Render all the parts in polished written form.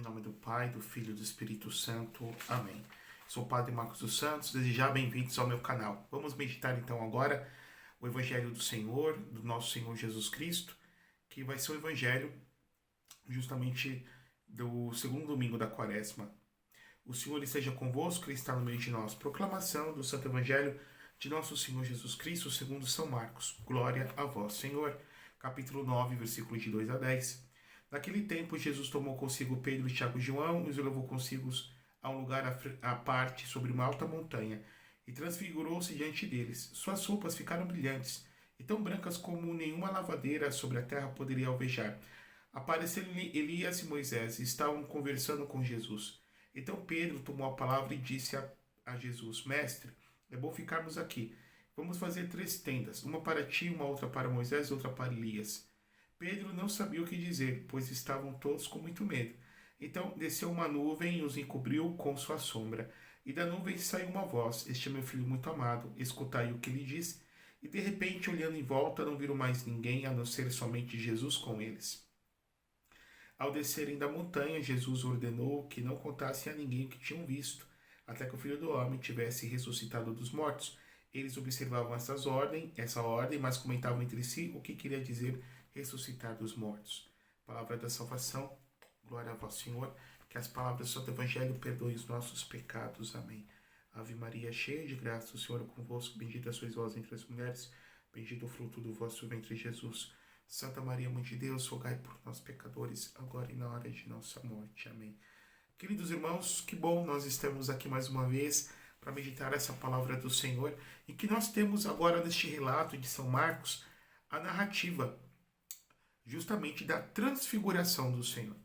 Em nome do Pai, do Filho e do Espírito Santo. Amém. Sou o Padre Marcos dos Santos, desejar bem-vindos ao meu canal. Vamos meditar então agora o Evangelho do Senhor, do nosso Senhor Jesus Cristo, que vai ser o Evangelho justamente do segundo domingo da Quaresma. O Senhor esteja convosco, Ele está no meio de nós. Proclamação do Santo Evangelho de nosso Senhor Jesus Cristo, segundo São Marcos. Glória a vós, Senhor. Capítulo 9, versículos de 2 a 10. Naquele tempo, Jesus tomou consigo Pedro, Tiago e João e os levou consigo a um lugar à parte sobre uma alta montanha e transfigurou-se diante deles. Suas roupas ficaram brilhantes e tão brancas como nenhuma lavadeira sobre a terra poderia alvejar. Apareceram-lhe Elias e Moisés e estavam conversando com Jesus. Então Pedro tomou a palavra e disse a Jesus: Mestre, é bom ficarmos aqui. Vamos fazer 3 tendas, uma para ti, uma outra para Moisés e outra para Elias. Pedro não sabia o que dizer, pois estavam todos com muito medo. Então desceu uma nuvem e os encobriu com sua sombra. E da nuvem saiu uma voz: Este é meu filho muito amado, escutai o que ele diz. E de repente, olhando em volta, não viram mais ninguém, a não ser somente Jesus com eles. Ao descerem da montanha, Jesus ordenou que não contassem a ninguém o que tinham visto, até que o Filho do Homem tivesse ressuscitado dos mortos. Eles observavam essa ordem, mas comentavam entre si o que queria dizer ressuscitar dos mortos. Palavra da salvação, glória a vós, Senhor. Que as palavras do Santo Evangelho perdoem os nossos pecados. Amém. Ave Maria, cheia de graça, o Senhor é convosco. Bendita sois vós entre as mulheres, bendito o fruto do vosso ventre, Jesus. Santa Maria, Mãe de Deus, rogai por nós, pecadores, agora e na hora de nossa morte. Amém. Queridos irmãos, que bom nós estamos aqui mais uma vez para meditar essa palavra do Senhor e que nós temos agora neste relato de São Marcos a narrativa justamente da transfiguração do Senhor.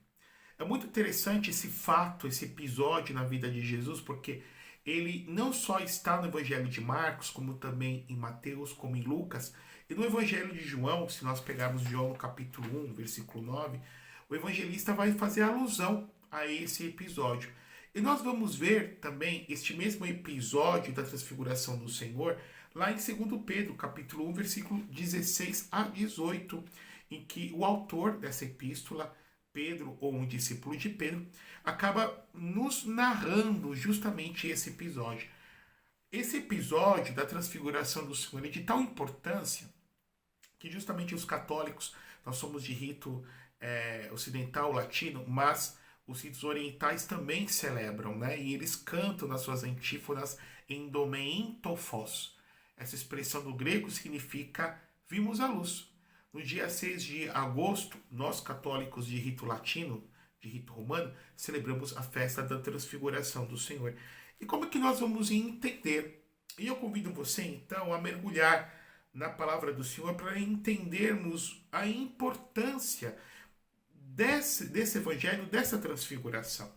É muito interessante esse fato, esse episódio na vida de Jesus, porque ele não só está no Evangelho de Marcos, como também em Mateus, como em Lucas, e no Evangelho de João, se nós pegarmos João no capítulo 1, versículo 9, o evangelista vai fazer alusão a esse episódio. E nós vamos ver também este mesmo episódio da transfiguração do Senhor lá em 2 Pedro, capítulo 1, versículo 16 a 18, em que o autor dessa epístola, Pedro, ou um discípulo de Pedro, acaba nos narrando justamente esse episódio. Esse episódio da transfiguração do Senhor é de tal importância que justamente os católicos, nós somos de rito ocidental, latino, mas os ritos orientais também celebram, né? E eles cantam nas suas antífonas Endomein Phos. Essa expressão do grego significa vimos a luz. No dia 6 de agosto, nós católicos de rito latino, de rito romano, celebramos a festa da transfiguração do Senhor. E como é que nós vamos entender? E eu convido você, então, a mergulhar na palavra do Senhor para entendermos a importância desse evangelho, dessa transfiguração.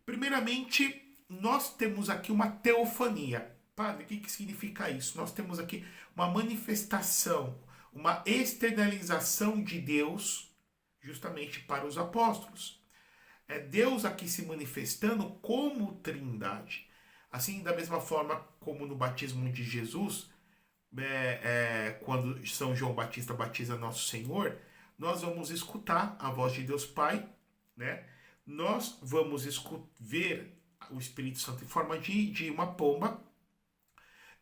Primeiramente, nós temos aqui uma teofania. Padre, o que significa isso? Nós temos aqui uma manifestação, uma externalização de Deus justamente para os apóstolos. É Deus aqui se manifestando como Trindade. Assim, da mesma forma como no batismo de Jesus, quando São João Batista batiza Nosso Senhor, nós vamos escutar a voz de Deus Pai, né? Nós vamos ver o Espírito Santo em forma de uma pomba,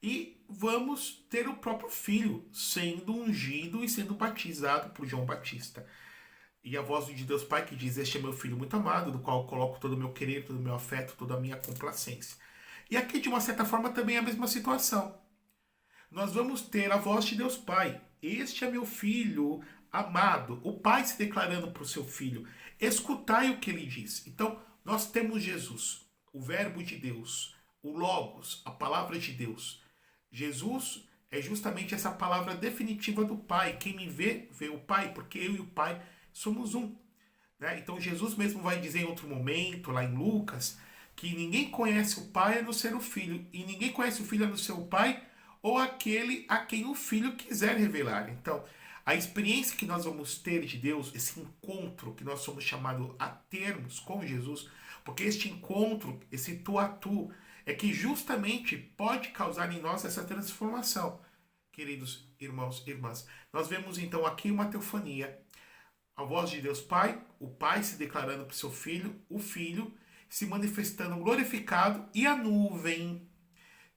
e vamos ter o próprio Filho sendo ungido e sendo batizado por João Batista. E a voz de Deus Pai que diz: Este é meu Filho muito amado, do qual eu coloco todo o meu querer, todo o meu afeto, toda a minha complacência. E aqui, de uma certa forma, também é a mesma situação. Nós vamos ter a voz de Deus Pai: Este é meu Filho amado. O Pai se declarando para o seu Filho: escutai o que ele diz. Então, nós temos Jesus, o Verbo de Deus, o Logos, a Palavra de Deus. Jesus é justamente essa palavra definitiva do Pai. Quem me vê, vê o Pai, porque eu e o Pai somos um. Né? Então Jesus mesmo vai dizer em outro momento, lá em Lucas, que ninguém conhece o Pai a não ser o Filho, e ninguém conhece o Filho a não ser o Pai, ou aquele a quem o Filho quiser revelar. Então, a experiência que nós vamos ter de Deus, esse encontro que nós somos chamados a termos com Jesus, porque este encontro, esse tu a tu, é que justamente pode causar em nós essa transformação. Queridos irmãos e irmãs, nós vemos então aqui uma teofania, A voz de Deus Pai, o Pai se declarando para o seu Filho, o Filho se manifestando glorificado e a nuvem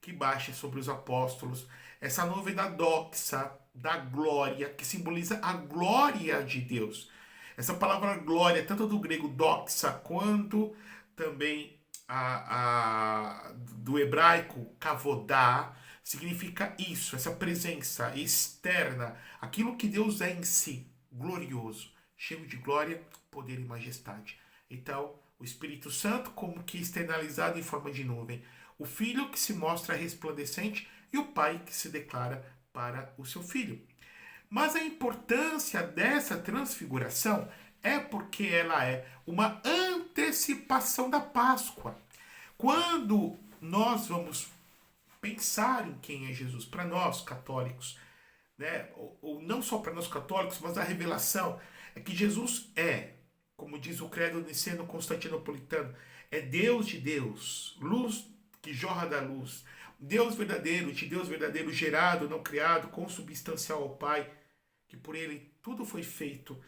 que baixa sobre os apóstolos, essa nuvem da doxa, da glória, que simboliza a glória de Deus. Essa palavra glória, tanto do grego doxa, quanto também do hebraico kavodá, significa isso, essa presença externa, aquilo que Deus é em si, glorioso, cheio de glória, poder e majestade. Então, o Espírito Santo como que externalizado em forma de nuvem, o Filho que se mostra resplandecente e o Pai que se declara para o seu Filho. Mas a importância dessa transfiguração é porque ela é uma antecipação da Páscoa. Quando nós vamos pensar em quem é Jesus, para nós católicos, né? Ou não só para nós católicos, mas a revelação é que Jesus é, como diz o credo niceno-constantinopolitano, é Deus de Deus, luz que jorra da luz, Deus verdadeiro, de Deus verdadeiro, gerado, não criado, consubstancial ao Pai, que por ele tudo foi feito,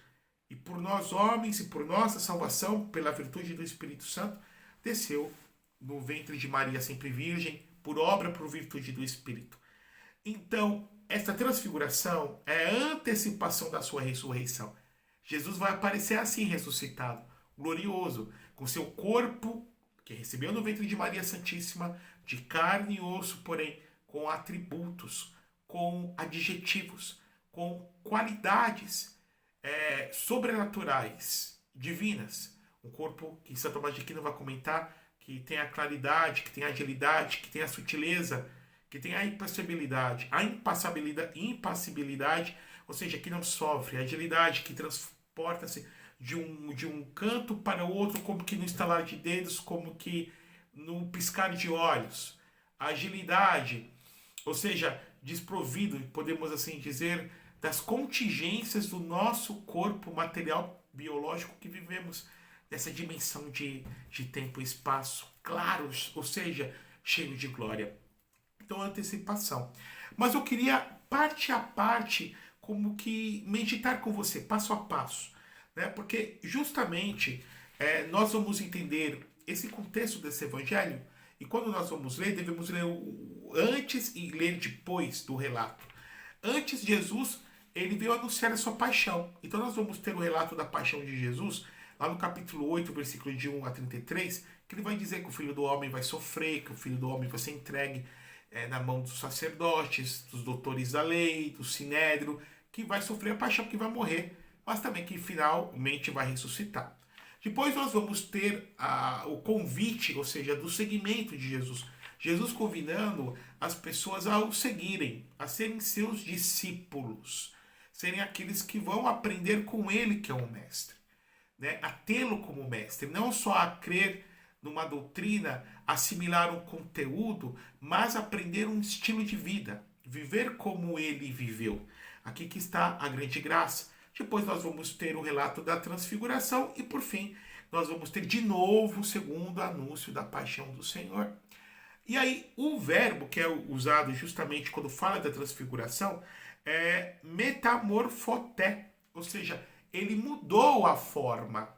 e por nós homens e por nossa salvação, pela virtude do Espírito Santo, desceu no ventre de Maria sempre virgem, por obra, por virtude do Espírito. Então, esta transfiguração é a antecipação da sua ressurreição. Jesus vai aparecer assim ressuscitado, glorioso, com seu corpo, que recebeu no ventre de Maria Santíssima, de carne e osso, porém, com atributos, com adjetivos, com qualidades sobrenaturais, divinas. Um corpo que São Tomás de Aquino vai comentar que tem a claridade, que tem a agilidade, que tem a sutileza, que tem a impassibilidade, impassibilidade, ou seja, que não sofre, a agilidade que transporta-se de um canto para o outro, como que no estalar de dedos, como que no piscar de olhos. A agilidade, ou seja, desprovido, podemos assim dizer, das contingências do nosso corpo material biológico que vivemos, dessa dimensão de tempo e espaço, claros, ou seja, cheio de glória. Então, antecipação. Mas eu queria, parte a parte, como que meditar com você, passo a passo. Né? Porque, justamente, nós vamos entender esse contexto desse evangelho, e quando nós vamos ler, devemos ler antes e ler depois do relato. Antes, Jesus, ele veio anunciar a sua paixão. Então, nós vamos ter o relato da paixão de Jesus, lá no capítulo 8, versículo de 1 a 33, que ele vai dizer que o Filho do Homem vai sofrer, que o Filho do Homem vai ser entregue na mão dos sacerdotes, dos doutores da lei, do sinédrio, que vai sofrer a paixão, que vai morrer, mas também que finalmente vai ressuscitar. Depois nós vamos ter o convite, ou seja, do seguimento de Jesus. Jesus convidando as pessoas a o seguirem, a serem seus discípulos, serem aqueles que vão aprender com ele, que é o mestre. Né, a tê-lo como mestre, não só a crer numa doutrina, assimilar um conteúdo, mas aprender um estilo de vida, viver como ele viveu. Aqui que está a grande graça. Depois nós vamos ter o relato da transfiguração e, por fim, nós vamos ter de novo o segundo anúncio da paixão do Senhor. E aí, o verbo que é usado justamente quando fala da transfiguração é metamorfoté, ou seja, ele mudou a forma.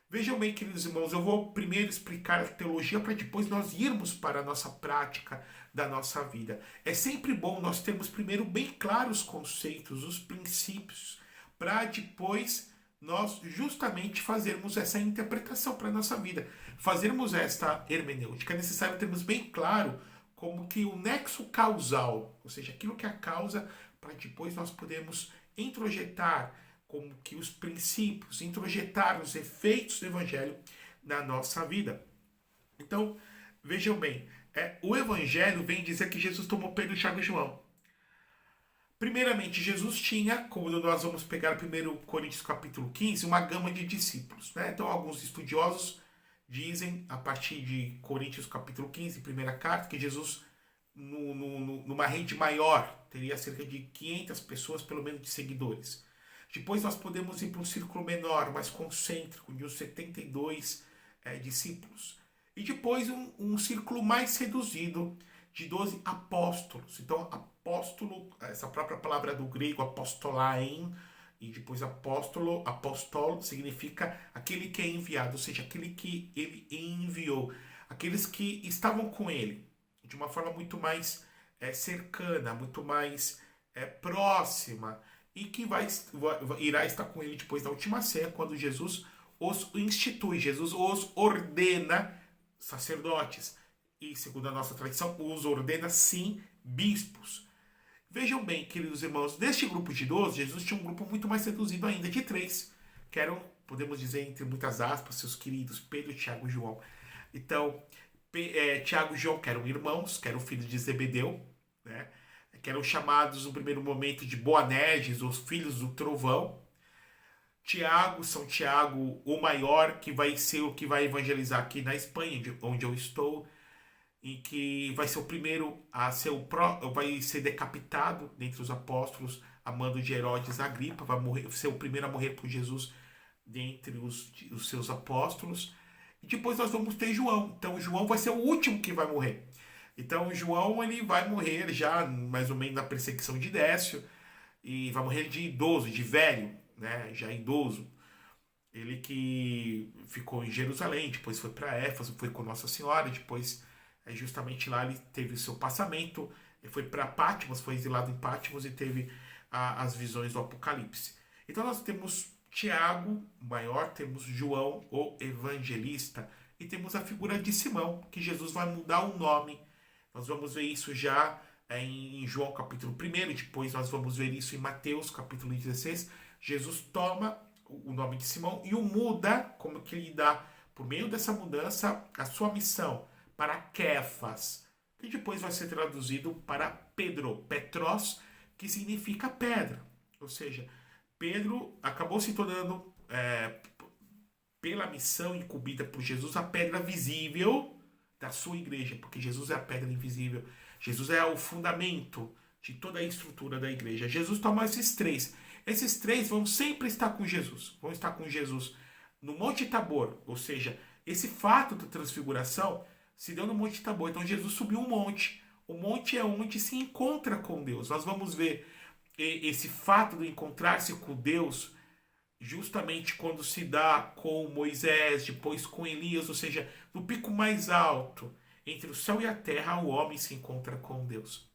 Vejam bem, queridos irmãos, eu vou primeiro explicar a teologia para depois nós irmos para a nossa prática da nossa vida. É sempre bom nós termos primeiro bem claros os conceitos, os princípios, para depois nós justamente fazermos essa interpretação para a nossa vida, fazermos esta hermenêutica. É necessário termos bem claro como que o nexo causal, ou seja, aquilo que é a causa, para depois nós podermos introjetar como que os princípios, introjetar os efeitos do Evangelho na nossa vida. Então, vejam bem, o Evangelho vem dizer que Jesus tomou Pedro, Tiago e João. Primeiramente, Jesus tinha, como nós vamos pegar 1 Coríntios capítulo 15, uma gama de discípulos. Né? Então, alguns estudiosos dizem, a partir de Coríntios capítulo 15, primeira carta, que Jesus, numa rede maior, teria cerca de 500 pessoas, pelo menos, de seguidores. Depois nós podemos ir para um círculo menor, mais concêntrico, de uns 72 discípulos. E depois um círculo mais reduzido, de 12 apóstolos. Então, apóstolo, essa própria palavra do grego, apostolain, e depois apóstolo. Apóstolo significa aquele que é enviado, ou seja, aquele que ele enviou, aqueles que estavam com ele de uma forma muito mais cercana, muito mais próxima, e que irá estar com ele depois da última ceia, quando Jesus os institui, Jesus os ordena sacerdotes, e segundo a nossa tradição, os ordena sim bispos. Vejam bem, queridos irmãos, deste grupo de 12, Jesus tinha um grupo muito mais reduzido ainda, de 3, que eram, podemos dizer, entre muitas aspas, seus queridos Pedro, Tiago e João. Então, Tiago e João, que eram irmãos, que eram filhos de Zebedeu, né? Que eram chamados no primeiro momento de Boanerges, os filhos do trovão. São Tiago, o maior, que vai ser o que vai evangelizar aqui na Espanha, onde eu estou, e que vai ser o primeiro a ser vai ser decapitado dentre os apóstolos, a mando de Herodes Agripa, vai ser o primeiro a morrer por Jesus dentre os seus apóstolos. E depois nós vamos ter João. Então João vai ser o último que vai morrer. Então João ele vai morrer já mais ou menos na perseguição de Décio, e vai morrer de idoso, de velho, né? Já idoso. Ele que ficou em Jerusalém, depois foi para Éfeso, foi com Nossa Senhora, depois justamente lá ele teve o seu passamento, ele foi para Patmos, foi exilado em Patmos e teve as visões do Apocalipse. Então nós temos Tiago, o maior, temos João, o evangelista, e temos a figura de Simão, que Jesus vai mudar o nome. Nós vamos ver isso já em João capítulo 1, depois nós vamos ver isso em Mateus capítulo 16. Jesus toma o nome de Simão e o muda, como que ele dá, por meio dessa mudança, a sua missão para Kéfas, que depois vai ser traduzido para Pedro, Petros, que significa pedra. Ou seja, Pedro acabou se tornando, pela missão incumbida por Jesus, a pedra visível da sua igreja, porque Jesus é a pedra invisível. Jesus é o fundamento de toda a estrutura da igreja. Jesus toma esses três. Esses três vão sempre estar com Jesus. Vão estar com Jesus no Monte Tabor. Ou seja, esse fato da transfiguração se deu no Monte Tabor. Então Jesus subiu um monte. O monte é onde se encontra com Deus. Nós vamos ver esse fato de encontrar-se com Deus justamente quando se dá com Moisés, depois com Elias, ou seja, no pico mais alto, entre o céu e a terra, o homem se encontra com Deus.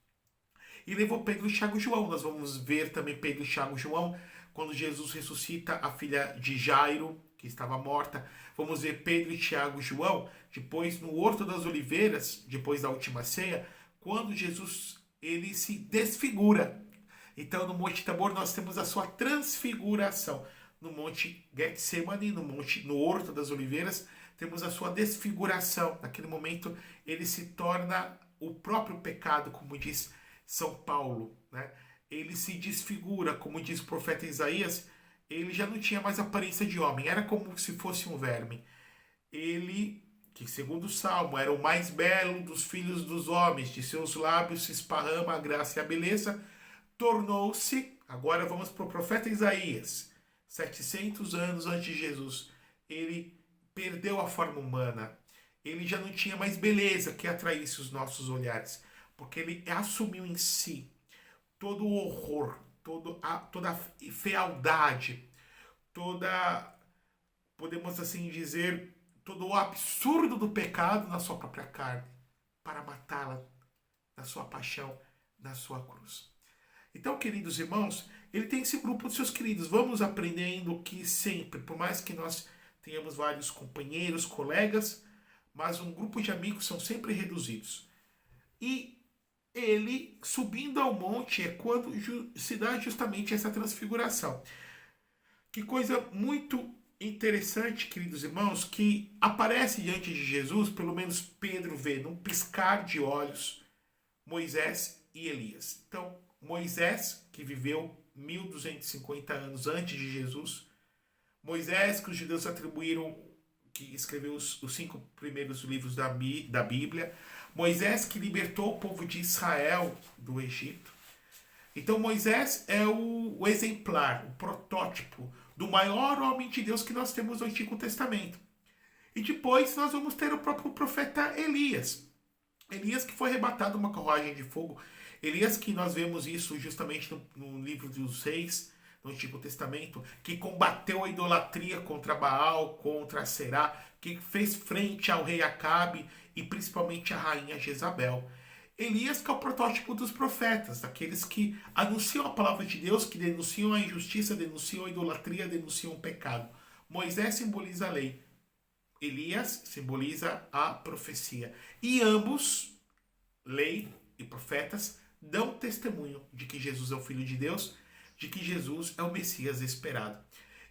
E levou Pedro, Tiago e João. Nós vamos ver também Pedro, Tiago e João quando Jesus ressuscita a filha de Jairo, que estava morta. Vamos ver Pedro, Tiago e João depois no Horto das Oliveiras, depois da última ceia, quando Jesus ele se desfigura. Então no Monte Tabor nós temos a sua transfiguração. No Monte Getsemane, no Horto das Oliveiras, temos a sua desfiguração. Naquele momento ele se torna o próprio pecado, como diz São Paulo, né? Ele se desfigura, como diz o profeta Isaías, ele já não tinha mais aparência de homem, era como se fosse um verme. Ele, que segundo o Salmo, era o mais belo dos filhos dos homens, de seus lábios se esparrama a graça e a beleza, tornou-se, agora vamos para o profeta Isaías, 700 anos antes de Jesus, ele perdeu a forma humana, ele já não tinha mais beleza que atraísse os nossos olhares, porque ele assumiu em si todo o horror, toda a fealdade, podemos assim dizer, todo o absurdo do pecado na sua própria carne, para matá-la na sua paixão, na sua cruz. Então, queridos irmãos, ele tem esse grupo de seus queridos. Vamos aprendendo que sempre, por mais que nós tenhamos vários companheiros, colegas, mas um grupo de amigos são sempre reduzidos. E ele, subindo ao monte, é quando se dá justamente essa transfiguração. Que coisa muito interessante, queridos irmãos, que aparece diante de Jesus, pelo menos Pedro vê, num piscar de olhos, Moisés e Elias. Então, Moisés, que viveu 1250 anos antes de Jesus, Moisés, que os judeus atribuíram, que escreveu os 5 primeiros livros da Bíblia, Moisés que libertou o povo de Israel do Egito. Então Moisés é o exemplar, o protótipo do maior homem de Deus que nós temos no Antigo Testamento. E depois nós vamos ter o próprio profeta Elias. Elias que foi arrebatado uma carruagem de fogo. Elias que nós vemos isso justamente no livro dos Reis, no Antigo Testamento, que combateu a idolatria contra Baal, contra Será, que fez frente ao rei Acabe e principalmente à rainha Jezabel. Elias, que é o protótipo dos profetas, aqueles que anunciam a palavra de Deus, que denunciam a injustiça, denunciam a idolatria, denunciam o pecado. Moisés simboliza a lei. Elias simboliza a profecia. E ambos, lei e profetas, dão testemunho de que Jesus é o Filho de Deus, de que Jesus é o Messias esperado.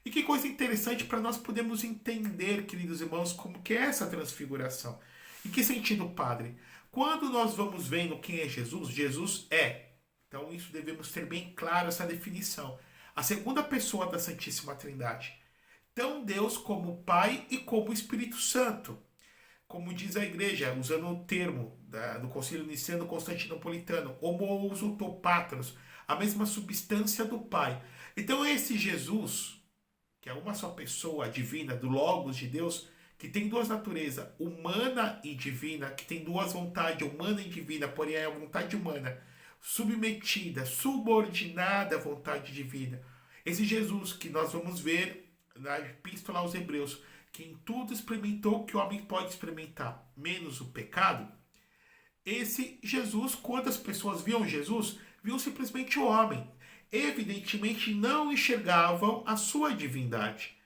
E que coisa interessante para nós podermos entender, queridos irmãos, como que é essa transfiguração. Em que sentido, Padre? Quando nós vamos vendo quem é Jesus, Jesus é. Então isso devemos ter bem claro essa definição. A segunda pessoa da Santíssima Trindade. Tão Deus como Pai e como Espírito Santo. Como diz a igreja, usando o termo do Concílio Niceno Constantinopolitano, homous patros, a mesma substância do Pai. Então esse Jesus, que é uma só pessoa divina, do Logos de Deus, que tem duas naturezas, humana e divina, que tem duas vontades, humana e divina, porém é a vontade humana, submetida, subordinada à vontade divina. Esse Jesus que nós vamos ver na Epístola aos Hebreus, que em tudo experimentou o que o homem pode experimentar, menos o pecado. Esse Jesus, quando as pessoas viam Jesus, viam simplesmente o homem. Evidentemente não enxergavam a sua divindade.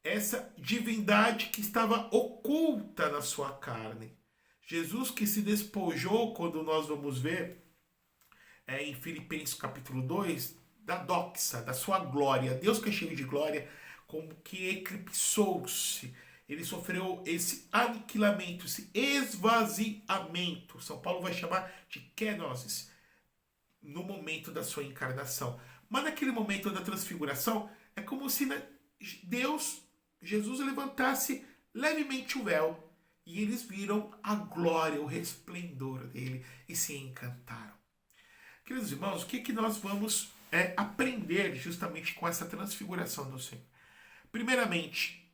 Essa divindade que estava oculta na sua carne. Jesus que se despojou, quando nós vamos ver em Filipenses capítulo 2, da doxa, da sua glória. Deus que é cheio de glória, como que eclipsou-se. Ele sofreu esse aniquilamento, esse esvaziamento. São Paulo vai chamar de kenosis, no momento da sua encarnação. Mas naquele momento da transfiguração, é como se Jesus levantasse levemente o véu e eles viram a glória, o resplendor dele e se encantaram. Queridos irmãos, o que nós vamos aprender justamente com essa transfiguração do Senhor? Primeiramente,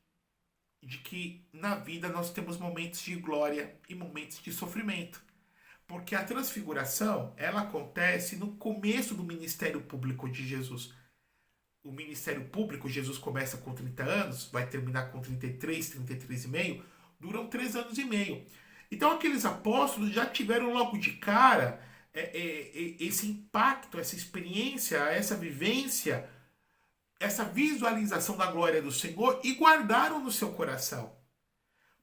de que na vida nós temos momentos de glória e momentos de sofrimento. Porque a transfiguração, ela acontece no começo do ministério público de Jesus. O ministério público, Jesus começa com 30 anos, vai terminar com 33 e meio, duram 3 anos e meio. Então aqueles apóstolos já tiveram logo de cara esse impacto, essa experiência, essa vivência, essa visualização da glória do Senhor e guardaram no seu coração.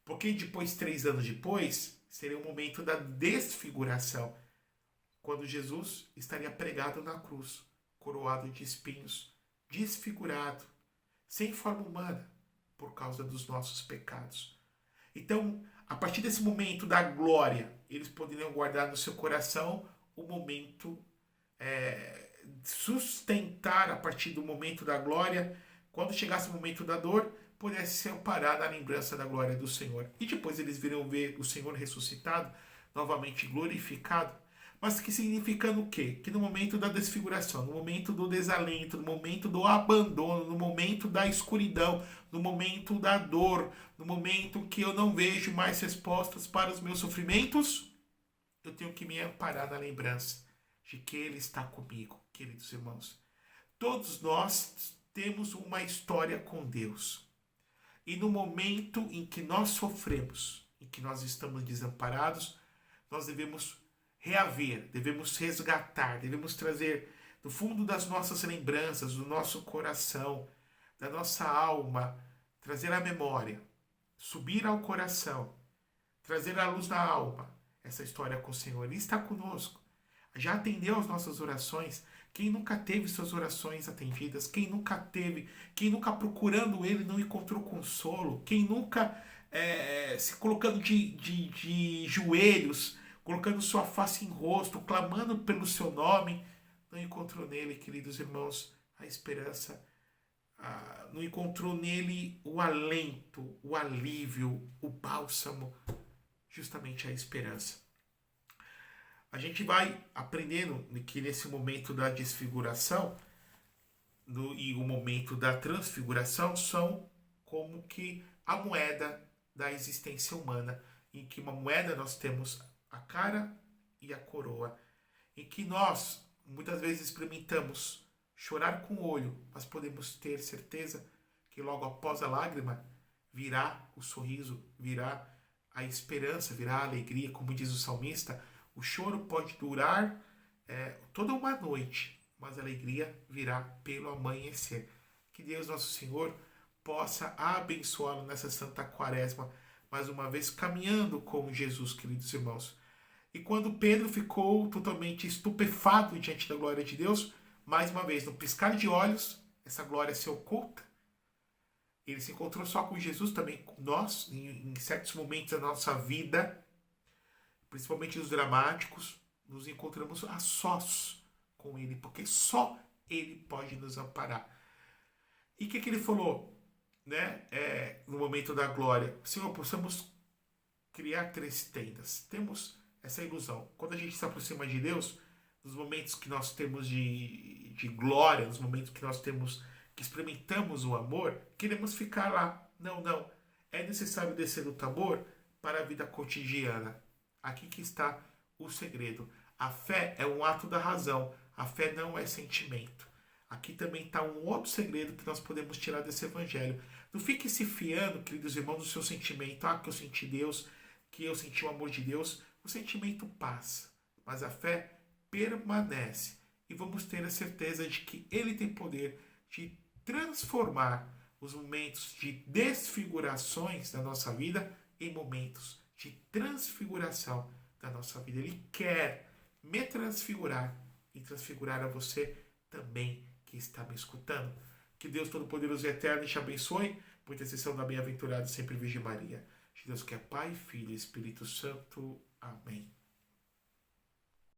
Porque depois, 3 anos depois, seria o momento da desfiguração, quando Jesus estaria pregado na cruz, coroado de espinhos, desfigurado, sem forma humana, por causa dos nossos pecados. Então, a partir desse momento da glória, eles poderiam guardar no seu coração o momento, sustentar a partir do momento da glória, quando chegasse o momento da dor, pudesse se amparar na lembrança da glória do Senhor. E depois eles viriam ver o Senhor ressuscitado, novamente glorificado, mas que significando o quê? Que no momento da desfiguração, no momento do desalento, no momento do abandono, no momento da escuridão, no momento da dor, no momento que eu não vejo mais respostas para os meus sofrimentos, eu tenho que me amparar na lembrança de que Ele está comigo, queridos irmãos. Todos nós temos uma história com Deus. E no momento em que nós sofremos, em que nós estamos desamparados, nós devemos reaver, devemos resgatar, devemos trazer do fundo das nossas lembranças, do nosso coração, da nossa alma, trazer a memória, subir ao coração, trazer à luz da alma essa história com o Senhor. Ele está conosco, já atendeu às nossas orações. Quem nunca teve suas orações atendidas? Quem nunca procurando Ele não encontrou consolo? Quem nunca se colocando de joelhos, colocando sua face em rosto, clamando pelo seu nome, não encontrou nele, queridos irmãos, a esperança, não encontrou nele o alento, o alívio, o bálsamo, justamente a esperança. A gente vai aprendendo que nesse momento da desfiguração e o momento da transfiguração são como que a moeda da existência humana, em que uma moeda nós temos a cara e a coroa, em que nós muitas vezes experimentamos chorar com o olho, mas podemos ter certeza que logo após a lágrima virá o sorriso, virá a esperança, virá a alegria, como diz o salmista. O choro pode durar toda uma noite, mas a alegria virá pelo amanhecer. Que Deus Nosso Senhor possa abençoá-lo nessa Santa Quaresma, mais uma vez caminhando com Jesus, queridos irmãos. E quando Pedro ficou totalmente estupefato diante da glória de Deus, mais uma vez, no piscar de olhos, essa glória se oculta. Ele se encontrou só com Jesus, também com nós, em certos momentos da nossa vida, principalmente os dramáticos, nos encontramos a sós com Ele, porque só Ele pode nos amparar. E o que ele falou, né? No momento da glória? Senhor, possamos criar 3 tendas. Temos essa ilusão. Quando a gente se aproxima de Deus, nos momentos que nós temos de glória, nos momentos que nós temos, que experimentamos o amor, queremos ficar lá. Não, não. É necessário descer o tambor para a vida cotidiana. Aqui que está o segredo. A fé é um ato da razão. A fé não é sentimento. Aqui também está um outro segredo que nós podemos tirar desse evangelho. Não fique se fiando, queridos irmãos, do seu sentimento. Ah, que eu senti Deus, que eu senti o amor de Deus. O sentimento passa, mas a fé permanece. E vamos ter a certeza de que Ele tem poder de transformar os momentos de desfigurações da nossa vida em momentos de transfiguração da nossa vida. Ele quer me transfigurar e transfigurar a você também que está me escutando. Que Deus Todo-Poderoso e Eterno te abençoe, por intercessão da bem-aventurada sempre Virgem Maria. De Deus que é Pai, Filho e Espírito Santo. Amém.